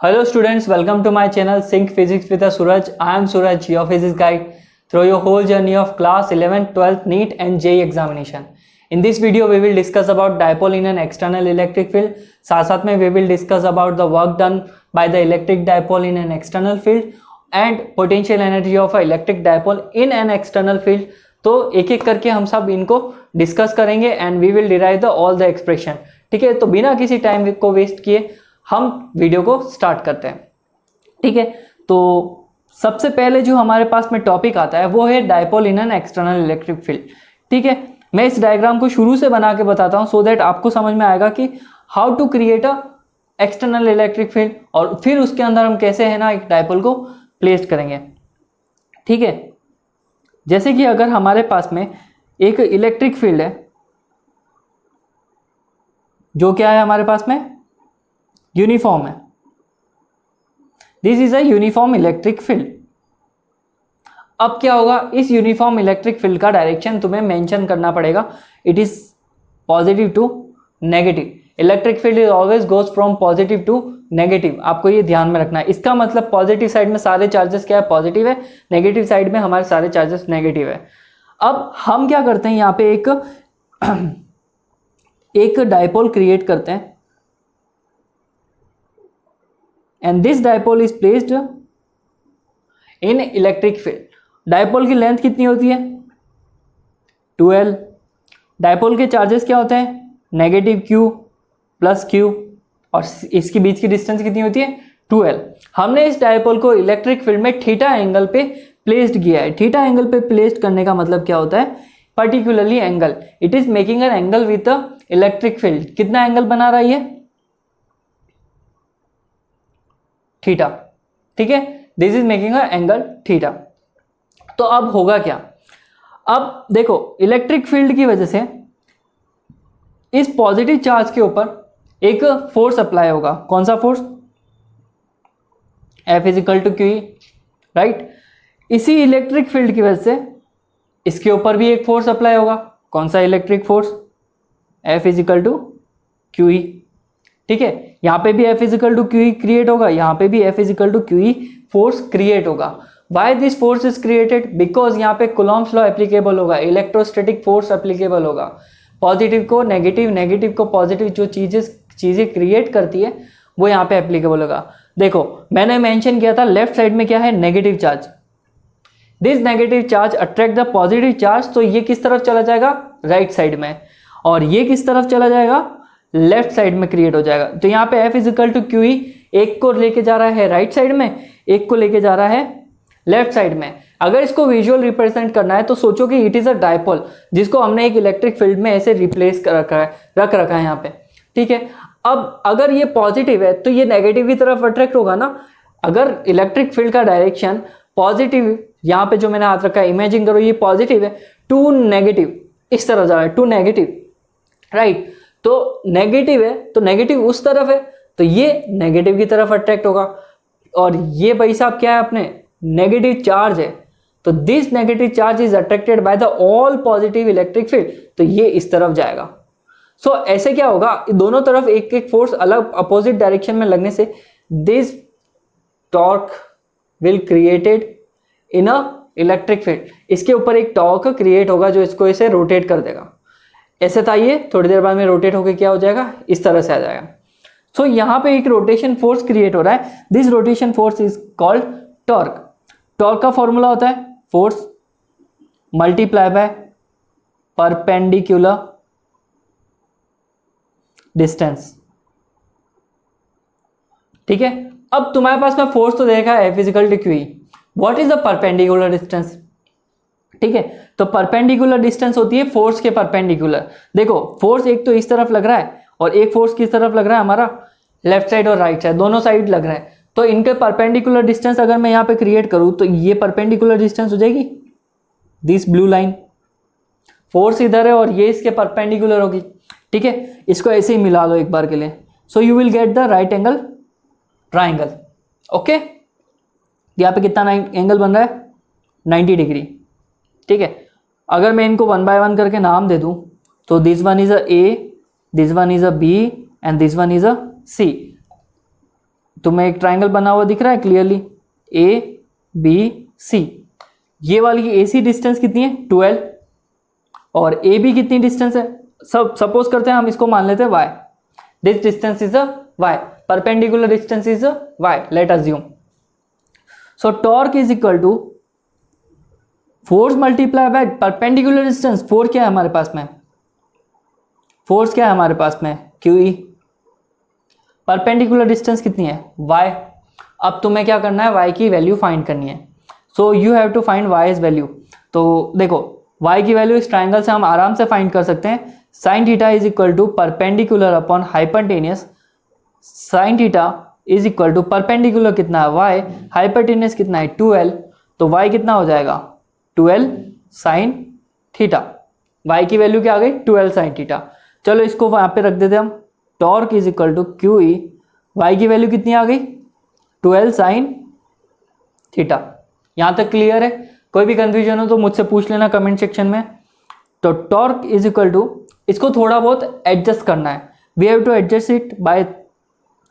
Hello students, welcome to my channel Sync Physics with Suraj. I am Suraj, your physics guide through your whole journey of class 11th, 12th NEET and JEE examination. In this video we will discuss about dipole in an external electric field. साथ में we will discuss about the work done by the electric dipole in an external field and potential energy of a electric dipole in an external field. तो एक एक करके हम सब इनको discuss करेंगे and we will derive the all the expression. ठीक है, तो बिना किसी टाइम को वेस्ट किए हम वीडियो को स्टार्ट करते हैं. ठीक है, तो सबसे पहले जो हमारे पास में टॉपिक आता है वो है dipole in an external electric field. ठीक है, मैं इस डायग्राम को शुरू से बना के बताता हूं सो दैट आपको समझ में आएगा कि how to create a external electric field और फिर उसके अंदर हम कैसे है ना एक डायपोल को प्लेस करेंगे. ठीक है, जैसे कि अगर हमारे पास में एक इलेक्ट्रिक फील्ड है जो क्या है हमारे पास में यूनिफॉर्म है. This is a uniform electric field. अब क्या होगा, इस यूनिफॉर्म इलेक्ट्रिक फील्ड का डायरेक्शन तुम्हें मेंशन करना पड़ेगा. It is positive to negative. Electric field is always goes from positive to negative. आपको ये ध्यान में रखना है. इसका मतलब पॉजिटिव साइड में सारे चार्जेस क्या है, पॉजिटिव है. नेगेटिव साइड में हमारे सारे चार्जेस नेगेटिव है. अब हम क्या करते हैं, यहाँ पे एक डायपोल क्रिएट करते हैं and this dipole is placed in electric field. Dipole की लेंथ कितनी होती है 2L. डायपोल के चार्जेस क्या होते हैं नेगेटिव Q प्लस Q और इसके बीच की डिस्टेंस कितनी होती है 2L. हमने इस डायपोल को इलेक्ट्रिक फील्ड में थीटा एंगल पे प्लेस्ड किया है. थीटा एंगल पे प्लेस्ड करने का मतलब क्या होता है, particularly angle. It is making an angle with the electric field. कितना एंगल बना रहा है थीटा. ठीक है, this is making a angle theta. तो अब होगा क्या, अब देखो इलेक्ट्रिक फील्ड की वजह से इस पॉजिटिव चार्ज के ऊपर एक फोर्स अप्लाई होगा. कौन सा force, F is equal to Q E. Right, इसी इलेक्ट्रिक फील्ड की वजह से इसके ऊपर भी एक फोर्स अप्लाई होगा. कौन सा electric force, F is equal to Q E. ठीक है, यहाँ पे भी F is equal to Q E create होगा, यहाँ पे भी F is equal to Q E force create होगा. Why this force is created, because यहाँ पे कुलॉम्स लॉ एप्लीकेबल होगा, इलेक्ट्रोस्टैटिक फोर्स एप्लीकेबल होगा. पॉजिटिव को नेगेटिव, नेगेटिव को पॉजिटिव, जो चीजें क्रिएट करती है वो यहाँ पे एप्लीकेबल होगा. देखो मैंने मेंशन किया था लेफ्ट साइड में क्या है negative charge. This negative charge attract the positive charge. तो ये किस तरफ चला जाएगा, राइट साइड में, और ये किस तरफ चला जाएगा, लेफ्ट साइड में क्रिएट हो जाएगा. तो यहाँ पे F is equal to Q E एक को लेके जा रहा है राइट साइड में, एक को लेके जा रहा है लेफ्ट साइड में. अगर इसको विजुअल रिप्रेजेंट करना है तो सोचो कि इट इज अ डायपोल जिसको हमने एक इलेक्ट्रिक फील्ड में ऐसे रिप्लेस रख रखा है यहाँ पे. ठीक है, अब अगर ये पॉजिटिव है तो ये नेगेटिव की तरफ अट्रैक्ट होगा ना. अगर इलेक्ट्रिक फील्ड का डायरेक्शन पॉजिटिव, यहाँ पे जो मैंने हाथ रखा है इमेजिन करो ये पॉजिटिव है टू नेगेटिव, इस तरफ जा रहा है टू नेगेटिव. राइट, तो नेगेटिव है तो नेगेटिव उस तरफ है तो ये नेगेटिव की तरफ अट्रैक्ट होगा. और ये भाई साहब क्या है अपने नेगेटिव चार्ज है, तो this negative charge is attracted by the all positive electric field. तो ये इस तरफ जाएगा. सो ऐसे क्या होगा, दोनों तरफ एक एक फोर्स अलग अपोजिट डायरेक्शन में लगने से this torque will created in a electric field. इसके ऊपर एक टॉर्क क्रिएट होगा जो इसको इसे रोटेट कर देगा. ऐसे था, ये थोड़ी देर बाद में रोटेट होकर क्या हो जाएगा, इस तरह से आ जाएगा. सो यहाँ पे एक रोटेशन फोर्स क्रिएट हो रहा है. This rotation force is called torque. Torque का फॉर्मूला होता है force multiply by perpendicular distance. ठीक है, अब तुम्हारे पास में फोर्स तो देखा है F is equal to Q E. What is the perpendicular distance. ठीक है, तो परपेंडिकुलर डिस्टेंस होती है फोर्स के परपेंडिकुलर. देखो फोर्स एक तो इस तरफ लग रहा है और एक फोर्स किस तरफ लग रहा है हमारा लेफ्ट साइड और राइट साइड, दोनों साइड लग रहा है. तो इनके परपेंडिकुलर डिस्टेंस अगर मैं यहाँ पे क्रिएट करूँ तो ये परपेंडिकुलर डिस्टेंस हो जाएगी दिस ब्लू लाइन. फोर्स इधर है और ये इसके परपेंडिकुलर होगी. ठीक है, इसको ऐसे ही मिला लो एक बार के लिए. So you will get the right angle triangle. Okay, यहाँ पे कितना एंगल बन रहा है 90 डिग्री. ठीक है, अगर मैं इनको वन बाय वन करके नाम दे दूं तो this one is a A, this one is a B and this one is a C. तुम्हें एक ट्राइंगल बना हुआ दिख रहा है क्लियरली, ए बी सी। ये वाली ए सी डिस्टेंस कितनी है 12, और ए बी कितनी डिस्टेंस है, सब सपोज करते हैं हम इसको मान लेते हैं y, this distance is a y, perpendicular distance is a y, let assume. So torque is equal to force multiply by perpendicular distance. Force क्या है हमारे पास में, फोर्स क्या है हमारे पास में QE, परपेंडिकुलर डिस्टेंस कितनी है y। अब तुम्हें क्या करना है, y की वैल्यू फाइंड करनी है। So you have to find y is value. तो देखो y की वैल्यू इस ट्राइंगल से हम आराम से फाइंड कर सकते हैं। Sine theta is equal to perpendicular upon hypotenuse, sine theta is equal to perpendicular कितना है y, हाइपोटेन्यूस कितना है 12, तो y कितना हो जाएगा 12 साइन थीटा। y की वैल्यू क्या आ गई 12 साइन थीटा। चलो इसको वहां पे रख देते हम, torque is equal to QE, y की वैल्यू कितनी आ गई 12 साइन थीटा। यहां तक क्लियर है? कोई भी कंफ्यूजन हो तो मुझसे पूछ लेना कमेंट सेक्शन में। तो टॉर्क इज इक्वल टू, इसको थोड़ा बहुत एडजस्ट करना है, we have to adjust it by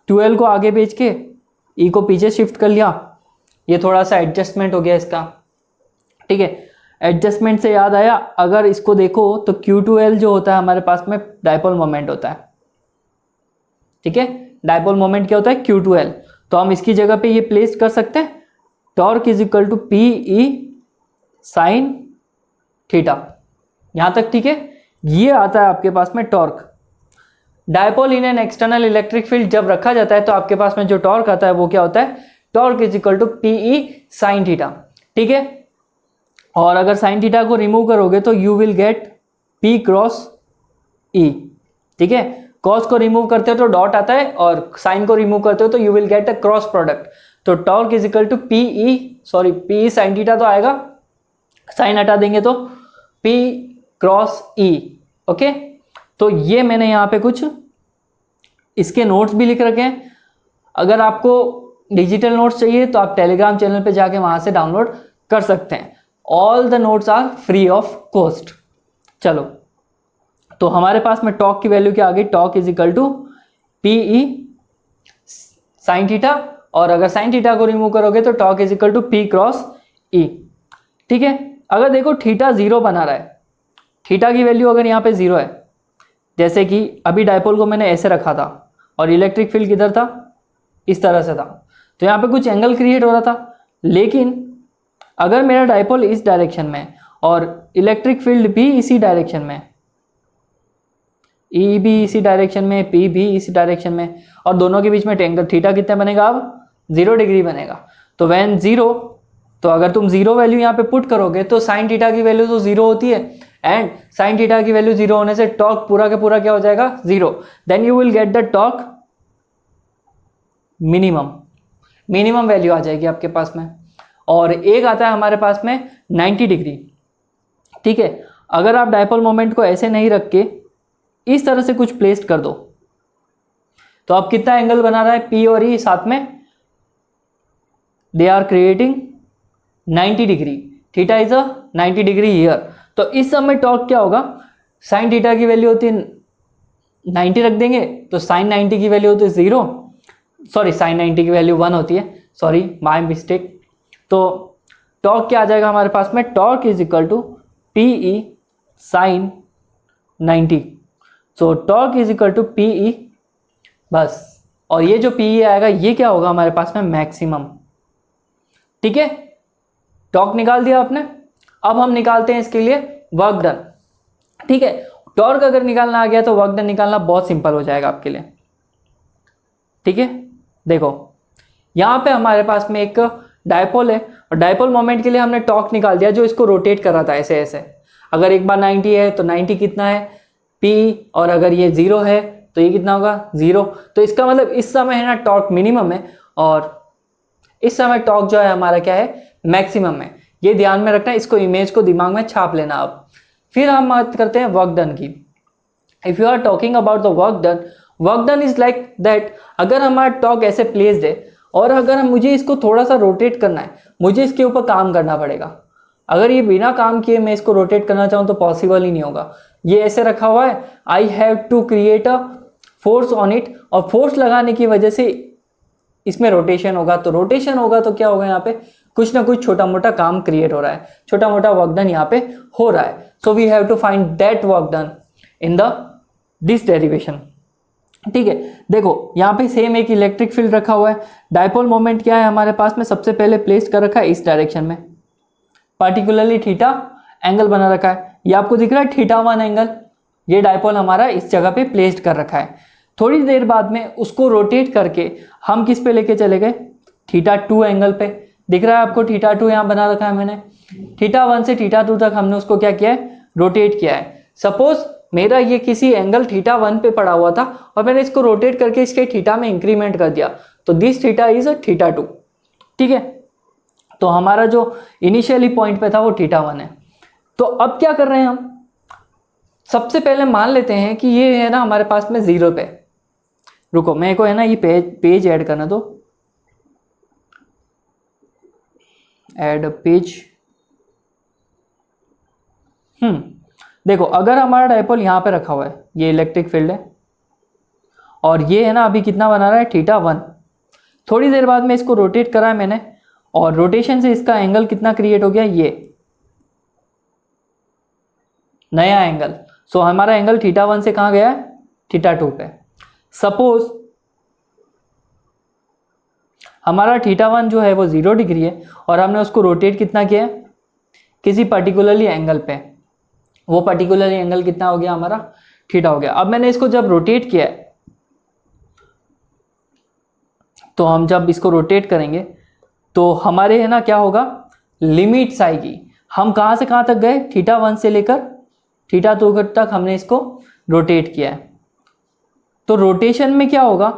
12 को आगे भेज के ई को पीछे शिफ्ट कर लिया, ये थोड़ा सा एडजस्टमेंट हो गया इसका, ठीक है। एडजस्टमेंट से याद आया, अगर इसको देखो तो Q2L जो होता है हमारे पास में डायपोल मोमेंट होता है, ठीक है। डायपोल मोमेंट क्या होता है Q2L, तो हम इसकी जगह पे ये प्लेस कर सकते हैं, torque is equal to PE sine theta. यहां तक ठीक है। ये आता है आपके पास में torque. Dipole in an external electric field जब रखा जाता है तो आपके पास में जो टॉर्क आता है वो क्या होता है, torque is equal to PE sine theta, ठीक है। और अगर साइन थीटा को रिमूव करोगे तो you will gate P cross E, ठीक है। कॉस को रिमूव करते हो तो डॉट आता है, और साइन को रिमूव करते हो तो you will get a cross product. तो torque is equal to PE sine theta तो आएगा, साइन हटा देंगे तो P क्रॉस E, ओके। तो ये मैंने यहाँ पे कुछ इसके नोट्स भी लिख रखे हैं। अगर आपको डिजिटल नोट्स चाहिए तो आप टेलीग्राम चैनल पे जाके वहां से डाउनलोड कर सकते हैं। All the notes are free of cost. चलो, तो हमारे पास में टॉर्क की वैल्यू क्या आ गई, torque is equal to PE sine theta, और अगर साइन थीटा को रिमूव करोगे तो torque is equal to P cross E, ठीक है। अगर देखो थीटा 0 बना रहा है, थीटा की वैल्यू अगर यहाँ पे 0 है, जैसे कि अभी डायपोल को मैंने ऐसे रखा था और इलेक्ट्रिक फील्ड किधर था, इस तरह से था, तो यहाँ पे कुछ एंगल क्रिएट हो रहा था। लेकिन अगर मेरा डायपोल इस डायरेक्शन में और इलेक्ट्रिक फील्ड भी इसी डायरेक्शन में, E भी इसी डायरेक्शन में, P भी इसी डायरेक्शन में, और दोनों के बीच में एंगल थीटा कितना बनेगा, अब 0 डिग्री बनेगा। तो व्हेन 0, तो अगर तुम 0 वैल्यू यहाँ पे पुट करोगे तो साइन थीटा की वैल्यू तो 0 होती है, एंड साइन थीटा की वैल्यू 0 होने से टॉर्क पूरा का पूरा क्या हो जाएगा 0। Then you will get the torque minimum value आ जाएगी आपके पास में। और एक आता है हमारे पास में 90 डिग्री, ठीक है। अगर आप डायपोल मोमेंट को ऐसे नहीं रख के इस तरह से कुछ प्लेस कर दो तो आप कितना एंगल बना रहा है, P और E साथ में, they are creating 90 degree, theta is a 90 degree here. तो इस समय टॉर्क क्या होगा, साइन थीटा की वैल्यू होती है 90 रख देंगे तो साइन 90 की वैल्यू होती है 0, सॉरी साइन 90 की वैल्यू 1 होती है, सॉरी माय मिस्टेक। तो टॉर्क क्या आ जाएगा हमारे पास में, torque is equal to PE sine 90। So torque is equal to PE बस, और ये जो PE आएगा ये क्या होगा हमारे पास में, मैक्सिमम, ठीक है। टॉर्क निकाल दिया आपने। अब हम निकालते हैं इसके लिए वर्क डन, ठीक है। टॉर्क अगर निकालना आ गया तो वर्क डन निकालना बहुत सिंपल हो जाएगा आपके लिए, ठीक है। देखो यहाँ पे हमारे पास में एक डायपोल है, और डायपोल मोमेंट के लिए हमने टॉर्क निकाल दिया जो इसको रोटेट कर रहा था ऐसे ऐसे। अगर एक बार 90 है तो 90 कितना है P, और अगर ये 0 है तो ये कितना होगा 0। तो इसका मतलब इस समय है ना टॉर्क मिनिमम है, और इस समय टॉर्क जो है हमारा क्या है, मैक्सिमम है। ये ध्यान में रखना, इसको इमेज को दिमाग में छाप लेना। अब फिर हम बात करते हैं वर्क डन की। If you are talking about the work done is like that, अगर हमारा टॉर्क ऐसे प्लेस्ड है और अगर मुझे इसको थोड़ा सा रोटेट करना है, मुझे इसके ऊपर काम करना पड़ेगा। अगर ये बिना काम किए मैं इसको रोटेट करना चाहूँ तो पॉसिबल ही नहीं होगा। ये ऐसे रखा हुआ है, I have to create a force on it, और फोर्स लगाने की वजह से इसमें रोटेशन होगा, तो रोटेशन होगा तो क्या होगा, यहाँ पे कुछ ना कुछ छोटा मोटा काम क्रिएट हो रहा है, छोटा मोटा वर्क डन यहाँ पे हो रहा है। So we have to find that work done in the this derivation. ठीक है, देखो यहाँ पे सेम एक इलेक्ट्रिक फील्ड रखा हुआ है, डायपोल मोमेंट क्या है हमारे पास में, सबसे पहले प्लेस कर रखा है इस डायरेक्शन में, पार्टिकुलरली थीटा एंगल बना रखा है, ये आपको दिख रहा है θ1 एंगल, ये डायपोल हमारा इस जगह पे प्लेस्ड कर रखा है। थोड़ी देर बाद में उसको रोटेट करके हम किस पे लेके चले गए, θ2 एंगल पे, दिख रहा है आपको θ2 यहाँ बना रखा है मैंने, θ1 से θ2 तक हमने उसको क्या किया है, रोटेट किया है। सपोज मेरा ये किसी एंगल θ1 पे पड़ा हुआ था और मैंने इसको रोटेट करके इसके थीटा में इंक्रीमेंट कर दिया, तो दिस थीटा इज θ2। ठीक है, तो हमारा जो इनिशियली पॉइंट पे था वो θ1 है। तो अब क्या कर रहे हैं हम, सबसे पहले मान लेते हैं कि ये है ना हमारे पास में 0 पे, रुको मेरे को है ना ये पेज ऐड करना दो, ऐड पेज। देखो अगर हमारा डायपोल यहाँ पे रखा हुआ है, ये इलेक्ट्रिक फील्ड है और ये है ना अभी कितना बना रहा है, θ1। थोड़ी देर बाद में इसको रोटेट करा है मैंने और रोटेशन से इसका एंगल कितना क्रिएट हो गया, ये नया एंगल। सो हमारा एंगल θ1 से कहाँ गया है, θ2 पे। सपोज हमारा θ1 जो है वो 0 डिग्री है और हमने उसको रोटेट कितना किया है, किसी पर्टिकुलरली एंगल पे, वो पर्टिकुलरली एंगल कितना हो गया हमारा, θ हो गया। अब मैंने इसको जब रोटेट किया है, तो हम जब इसको रोटेट करेंगे तो हमारे है ना क्या होगा, लिमिट्स आएगी। हम कहाँ से कहाँ तक गए, θ1 से लेकर θ2 तक हमने इसको रोटेट किया है। तो रोटेशन में क्या होगा,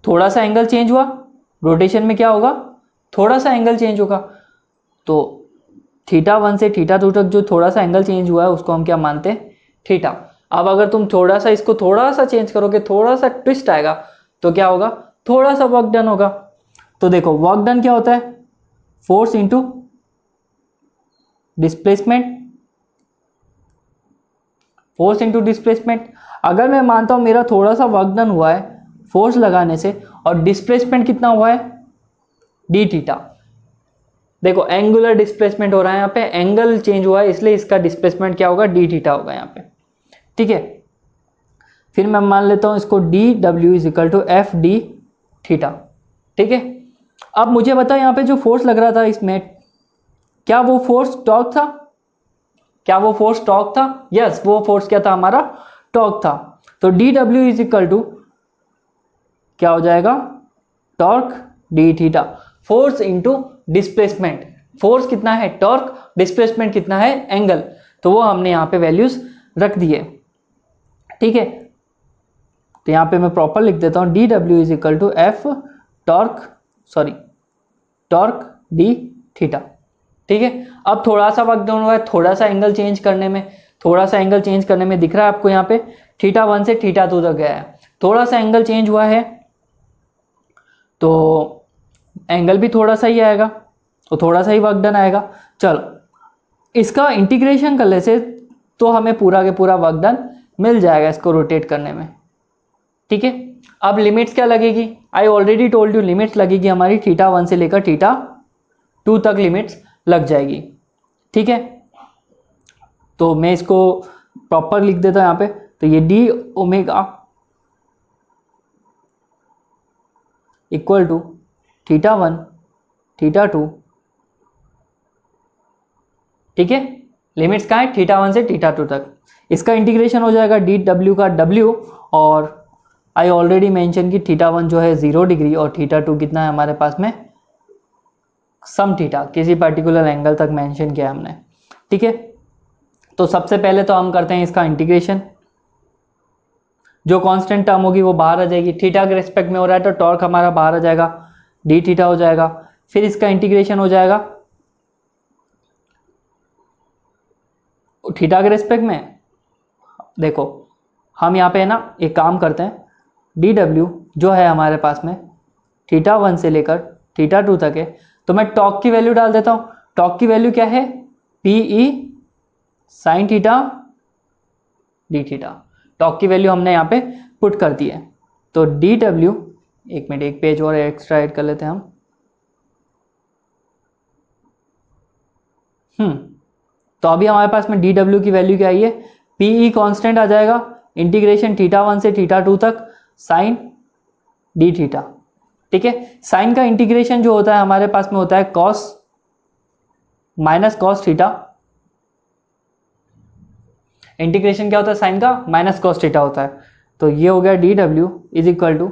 थोड़ा सा एंगल चेंज हुआ, रोटेशन में क्या होगा, थोड़ा सा एंगल चेंज होगा। तो θ1 से θ2 तक जो थोड़ा सा एंगल चेंज हुआ है उसको हम क्या मानते हैं, थीटा। अब अगर तुम थोड़ा सा इसको थोड़ा सा चेंज करोगे, थोड़ा सा ट्विस्ट आएगा, तो क्या होगा, थोड़ा सा वर्क डन होगा। तो देखो वर्क डन क्या होता है, force into displacement, force into displacement. अगर मैं मानता हूं मेरा थोड़ा सा वर्क डन हुआ है फोर्स लगाने से और डिस्प्लेसमेंट कितना हुआ है, डी थीटा। देखो एंगुलर डिस्प्लेसमेंट हो रहा है यहाँ पे, एंगल चेंज हुआ है इसलिए इसका डिस्प्लेसमेंट क्या होगा, डी थीटा होगा यहाँ पे। ठीक है, फिर मैं मान लेता हूं इसको D W is equal to F D theta. ठीक है, अब मुझे बताओ यहाँ पे जो फोर्स लग रहा था इसमें, क्या वो फोर्स टॉर्क था, क्या वो फोर्स टॉर्क था, यस वो फोर्स क्या था हमारा, टॉर्क था। तो D W is equal to क्या हो जाएगा, torque D theta, force into displacement. Force कितना है टॉर्क, डिस्प्लेसमेंट कितना है एंगल, तो वो हमने यहाँ पे वैल्यूज रख दिए। ठीक है, तो यहाँ पे मैं प्रॉपर लिख देता हूँ, D W is equal to F torque D theta. ठीक है, अब थोड़ा सा वक्त डाउन हुआ है, थोड़ा सा एंगल चेंज करने में, थोड़ा सा एंगल चेंज करने में दिख रहा है आपको यहाँ पे θ1 से θ2 तक गया है, थोड़ा सा एंगल चेंज हुआ है तो एंगल भी थोड़ा सा ही आएगा, तो थोड़ा सा ही वर्क डन आएगा। चलो इसका इंटीग्रेशन कर ले से तो हमें पूरा के पूरा वर्क डन मिल जाएगा इसको रोटेट करने में। ठीक है, अब लिमिट्स क्या लगेगी, I already told you, limits लगेगी हमारी θ1 से लेकर θ2 तक लिमिट्स लग जाएगी। ठीक है, तो मैं इसको प्रॉपर लिख देता हूं यहाँ पे, तो ये डी ओमेगा इक्वल टू θ1 θ2। ठीक है, लिमिट्स कहाँ है, θ1 से θ2 तक। इसका इंटीग्रेशन हो जाएगा डी डब्ल्यू का डब्ल्यू, और आई ऑलरेडी मेंशन कि θ1 जो है 0 डिग्री और θ2 कितना है हमारे पास में, सम थीटा, किसी पर्टिकुलर एंगल तक मेंशन किया हमने। ठीक है, तो सबसे पहले तो हम करते हैं इसका इंटीग्रेशन, जो कांस्टेंट टर्म होगी वो बाहर आ जाएगी, थीटा के रेस्पेक्ट में हो रहा है तो टॉर्क हमारा बाहर आ जाएगा, डी थीटा हो जाएगा। फिर इसका इंटीग्रेशन हो जाएगा थीटा के रेस्पेक्ट में। देखो हम यहाँ पे है ना एक काम करते हैं, डी डब्ल्यू जो है हमारे पास में θ1 से लेकर θ2 तक है, तो मैं टॉर्क की वैल्यू डाल देता हूँ। टॉर्क की वैल्यू क्या है, P E sine theta D theta. Torque की वैल्यू हमने यहाँ पे पुट कर दी है, तो डी डब्ल्यू एक मिनट, एक पेज और एक्स्ट्रा ऐड कर लेते हैं हम। तो अभी हमारे पास में डी डब्ल्यू की वैल्यू क्या आई है, पीई कांस्टेंट आ जाएगा, इंटीग्रेशन θ1 से θ2 तक साइन डी थीटा। ठीक है, साइन का इंटीग्रेशन जो होता है हमारे पास में होता है cos minus cos theta. Integration क्या होता है साइन का, माइनस कॉस थीटा होता है। तो ये हो गया D W is equal to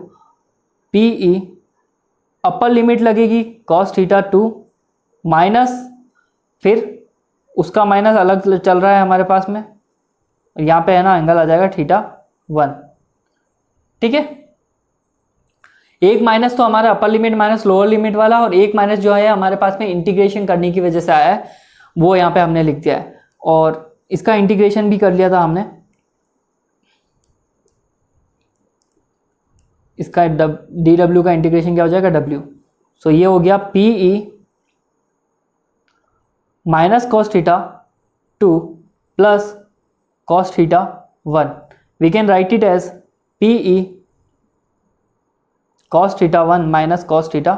PE, upper limit लगेगी कॉस थीटा 2 माइनस, फिर उसका माइनस अलग चल रहा है हमारे पास में, यहाँ पे है ना एंगल आ जाएगा θ1। ठीक है, एक माइनस तो हमारा upper limit minus lower limit वाला, और एक माइनस जो है हमारे पास में इंटीग्रेशन करने की वजह से आया है, वो यहाँ पे हमने लिख दिया है। और इसका इंटीग्रेशन भी कर लिया था हमने, इसका डी डब्ल्यू का इंटीग्रेशन क्या हो जाएगा डब्ल्यू। सो ये हो गया PE minus cos theta 2 plus cos theta 1। We can write it as PE cos theta 1 minus cos theta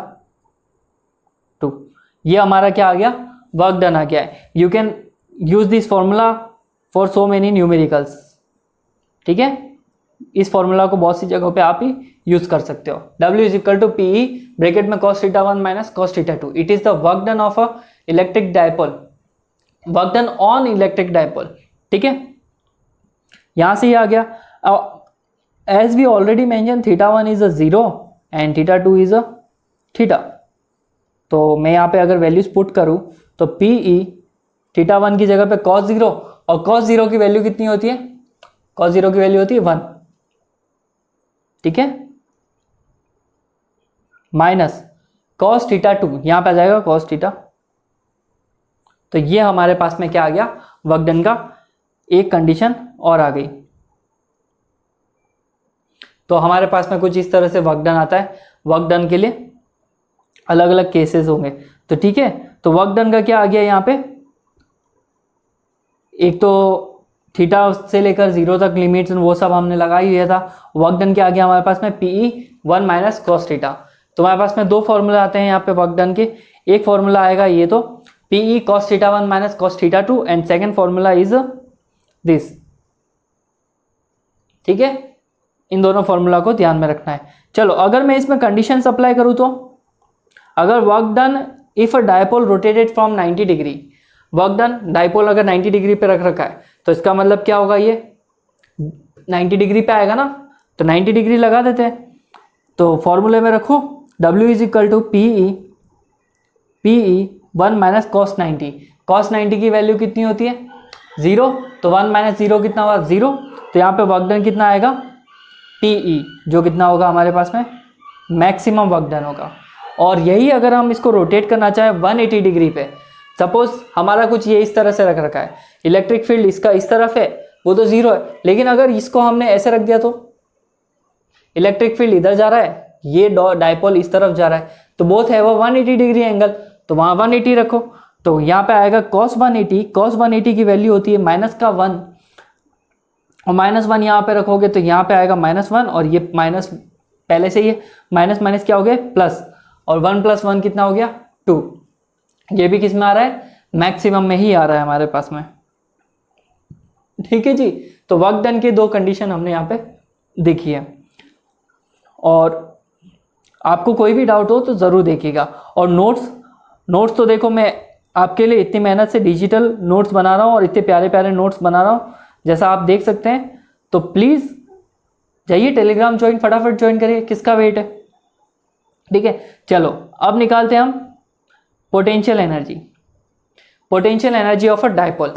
2। ये हमारा क्या आ गया, वर्क डन आ गया है। You can use this formula for so many numericals. ठीक है, इस फॉर्मूला को बहुत सी जगहों पे आप ही यूज कर सकते हो। W is equal to PE bracket में cos theta 1 minus cos theta 2। It is the work done of a electric dipole, work done on electric dipole. ठीक है, यहां से ये आ गया। As we already mention θ1 is a 0 and θ2 is a theta. तो मैं यहाँ पे अगर वैल्यूज पुट करूं तो पीई θ1 की जगह पे cos 0, और cos 0 की वैल्यू कितनी होती है, cos 0 की वैल्यू होती है 1। ठीक है, माइनस cos थीटा 2, यहां पे आ जाएगा cos थीटा। तो ये हमारे पास में क्या आ गया, वर्क डन का एक कंडीशन और आ गई। तो हमारे पास में कुछ इस तरह से वर्क डन आता है। वर्क डन के लिए अलग अलग केसेस होंगे। तो ठीक है, तो वर्क डन का क्या आ गया यहाँ पे, एक तो थीटा से लेकर 0 तक लिमिट्स वो सब हमने लगा ही दिया था। वर्क डन क्या आ गया हमारे पास में, पीई 1 माइनस कॉस थीटा। तो हमारे पास में दो फॉर्मूला आते हैं यहाँ पे वर्क डन के। एक फॉर्मूला आएगा ये तो PE cos theta 1 minus cos theta 2 and second formula is this. ठीक है, इन दोनों फॉर्मूला को ध्यान में रखना है। चलो, अगर मैं इसमें कंडीशन अप्लाई करूं तो अगर work done if a dipole rotated from 90 degree, work done dipole अगर 90 डिग्री पे रख रखा है तो इसका मतलब क्या होगा, ये 90 डिग्री पे आएगा ना, तो 90 डिग्री लगा देते हैं। तो फॉर्मूले में रखो W is equal to PE 1 minus cos 90। Cos 90 की वैल्यू कितनी होती है 0, तो 1 माइनस 0 कितना हुआ 0। तो यहाँ पे वर्क डन कितना आएगा पीई, जो कितना होगा हमारे पास में मैक्सिमम वर्क डन होगा। और यही अगर हम इसको रोटेट करना चाहें 180 डिग्री पे, सपोज हमारा कुछ ये इस तरह से रख रखा है, इलेक्ट्रिक फील्ड इसका इस तरफ है, वो तो 0 है, लेकिन अगर इसको हमने ऐसे रख दिया तो इलेक्ट्रिक फील्ड इधर जा रहा है, ये डायपोल इस तरफ जा रहा है, तो बोथ है वो 180 डिग्री एंगल, तो वहाँ 180 रखो। तो यहाँ पे आएगा cos 180, cos 180 की वैल्यू होती है -1, और -1 यहाँ पे रखोगे तो यहाँ पे आएगा -1, और ये माइनस पहले से ये माइनस माइनस क्या हो गया प्लस, और 1 + 1 कितना हो गया 2। ये भी किस में आ रहा है, मैक्सिमम में ही आ रहा है हमारे पास में। ठीक है जी, तो वर्क डन के दो कंडीशन हमने यहाँ पे देखी है। और आपको कोई भी डाउट हो तो ज़रूर देखिएगा। और नोट्स तो देखो, मैं आपके लिए इतनी मेहनत से डिजिटल नोट्स बना रहा हूँ और इतने प्यारे प्यारे नोट्स बना रहा हूँ, जैसा आप देख सकते हैं। तो प्लीज़ जाइए टेलीग्राम ज्वाइन, फटाफट ज्वाइन करिए, किसका वेट है। ठीक है, चलो अब निकालते हैं हम potential energy. Potential energy of a dipole.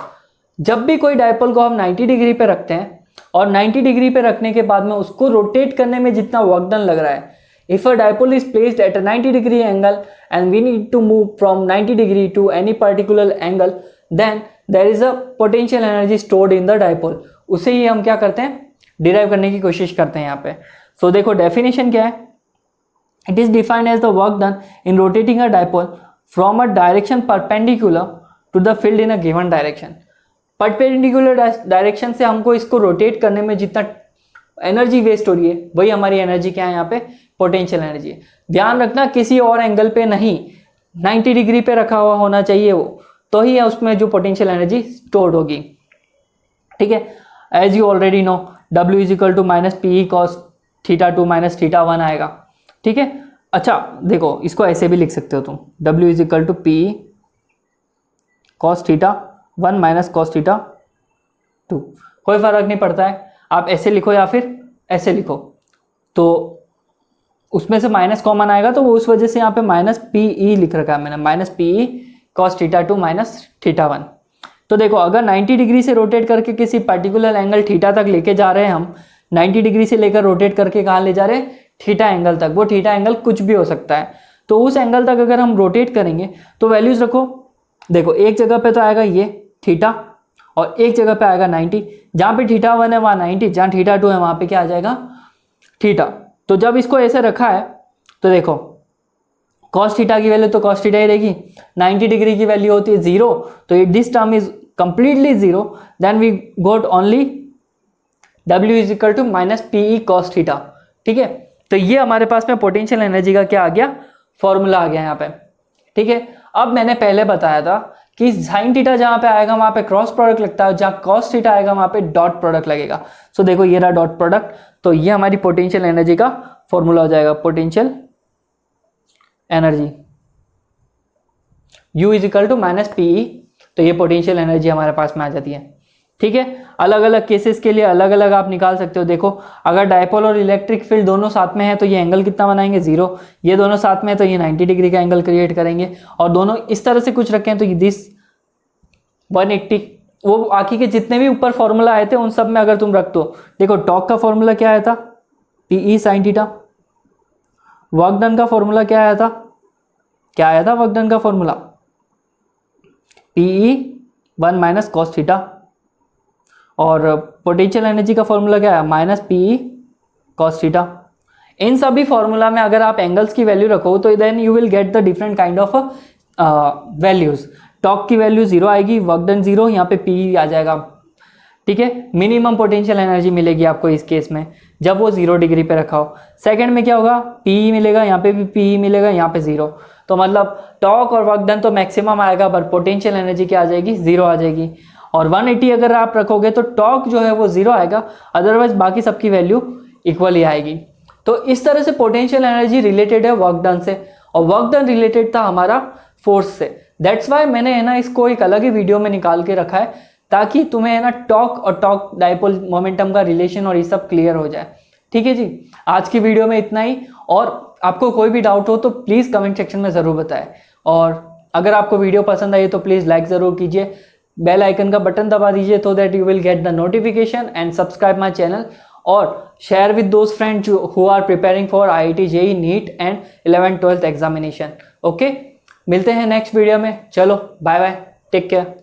जब भी कोई डायपोल को हम 90 डिग्री पे रखते हैं और 90 डिग्री पे रखने के बाद में उसको रोटेट करने में जितना वर्क डन लग रहा है, if a dipole is placed at a 90 degree angle and we need to move from 90 degree to any particular angle, then there is a potential energy stored in the dipole। उसे ही हम क्या करते हैं, derive करने की कोशिश करते हैं यहाँ पे। सो देखो डेफिनेशन क्या है, it is defined as the work done in rotating a dipole from a direction perpendicular to the field in a given direction. Perpendicular direction से हमको इसको रोटेट करने में जितना एनर्जी वेस्ट हो रही है, वही हमारी एनर्जी क्या है यहाँ पे, पोटेंशियल एनर्जी है। ध्यान रखना किसी और एंगल पे नहीं, 90 डिग्री पे रखा हुआ होना चाहिए वो, तो ही है उसमें जो पोटेंशियल एनर्जी स्टोर्ड होगी। ठीक है, as you already know W is equal to minus P cos theta 2 minus theta 1 आएगा। ठीक है, अच्छा देखो इसको ऐसे भी लिख सकते हो तुम, W is equal to P cos theta 1 minus cos theta 2, कोई फर्क नहीं पड़ता है, आप ऐसे लिखो या फिर ऐसे लिखो, तो उसमें से माइनस कॉमन आएगा तो वो उस वजह से यहाँ पे माइनस पी ई लिख रखा है मैंने, minus P E cos theta 2 minus theta 1। तो देखो अगर 90 डिग्री से रोटेट करके किसी पर्टिकुलर एंगल थीटा तक लेके जा रहे हैं हम, 90 डिग्री से लेकर रोटेट करके कहाँ ले जा रहे हैं, थीटा एंगल तक, वो थीटा एंगल कुछ भी हो सकता है, तो उस एंगल तक अगर हम रोटेट करेंगे तो वैल्यूज रखो, देखो एक जगह पे तो आएगा ये थीटा और एक जगह पे आएगा 90, जहाँ पे थीटा 1 है वहाँ 90, जहाँ थीटा 2 है वहाँ पे क्या आ जाएगा, थीटा। तो जब इसको ऐसे रखा है तो देखो कॉस थीटा की वैल्यू तो कॉस थीटा ही रहेगी, 90 डिग्री की वैल्यू होती है 0, तो it this term is completely 0, then we got only W is equal to minus P E cos theta. ठीक है, तो ये हमारे पास में पोटेंशियल एनर्जी का क्या आ गया, फॉर्मूला आ गया यहाँ पे। ठीक है, अब मैंने पहले बताया था कि साइन थीटा जहाँ पे आएगा वहाँ पे क्रॉस प्रोडक्ट लगता है, जहाँ कॉस थीटा आएगा वहाँ पे डॉट प्रोडक्ट लगेगा। सो देखो ये रहा डॉट प्रोडक्ट, तो ये हमारी पोटेंशियल एनर्जी का फॉर्मूला हो जाएगा, potential energy U is equal to minus P E, तो ये पोटेंशियल एनर्जी हमारे पास में आ जाती है। ठीक है, अलग अलग केसेस के लिए अलग अलग आप निकाल सकते हो। देखो अगर डायपोल और इलेक्ट्रिक फील्ड दोनों साथ में है तो ये एंगल कितना बनाएंगे, 0, ये दोनों साथ में है तो ये 90 डिग्री का एंगल क्रिएट करेंगे, और दोनों इस तरह से कुछ रखें तो ये दिस 180, वो बाकी के जितने भी ऊपर फॉर्मूला आए थे उन सब में अगर तुम रख दो, देखो टॉर्क का फॉर्मूला क्या आया था, PE sine theta, work done का फॉर्मूला क्या आया था, वर्क डन का formula PE 1 minus cos theta, और पोटेंशियल एनर्जी का फॉर्मूला क्या है, माइनस पीई कॉस थीटा। इन सभी फॉर्मूला में अगर आप एंगल्स की वैल्यू रखो तो then you will get the different kind of values. Torque की वैल्यू 0 आएगी, वर्क डन 0, यहाँ पे पीई आ जाएगा। ठीक है, मिनिमम पोटेंशियल एनर्जी मिलेगी आपको इस केस में जब वो 0 डिग्री पे रखा हो। सेकंड में क्या होगा, पीई मिलेगा, यहाँ पे भी पीई मिलेगा, यहाँ पे 0, तो मतलब टॉर्क और वर्क डन तो मैक्सिमम आएगा, पर पोटेंशियल एनर्जी क्या आ जाएगी, 0 आ जाएगी। और 180 अगर आप रखोगे तो टॉर्क जो है वो 0 आएगा, अदरवाइज बाकी सबकी वैल्यू इक्वल ही आएगी। तो इस तरह से पोटेंशियल एनर्जी रिलेटेड है वर्क डन से, और वर्क डन रिलेटेड था हमारा फोर्स से। दैट्स वाई मैंने है ना इसको एक अलग ही वीडियो में निकाल के रखा है, ताकि तुम्हें है ना टॉर्क और टॉर्क डायपोल मोमेंटम का रिलेशन और ये सब क्लियर हो जाए। ठीक है जी, आज की वीडियो में इतना ही, और आपको कोई भी डाउट हो तो प्लीज़ कमेंट सेक्शन में ज़रूर बताएं, और अगर आपको वीडियो पसंद आई तो प्लीज़ लाइक ज़रूर कीजिए, बेल आइकन का बटन दबा दीजिए so that you will get the notification and subscribe my channel, और share with those friends who are preparing for IIT JEE NEET and 11th 12th examination। Okay, मिलते हैं next video में, चलो bye bye, take care.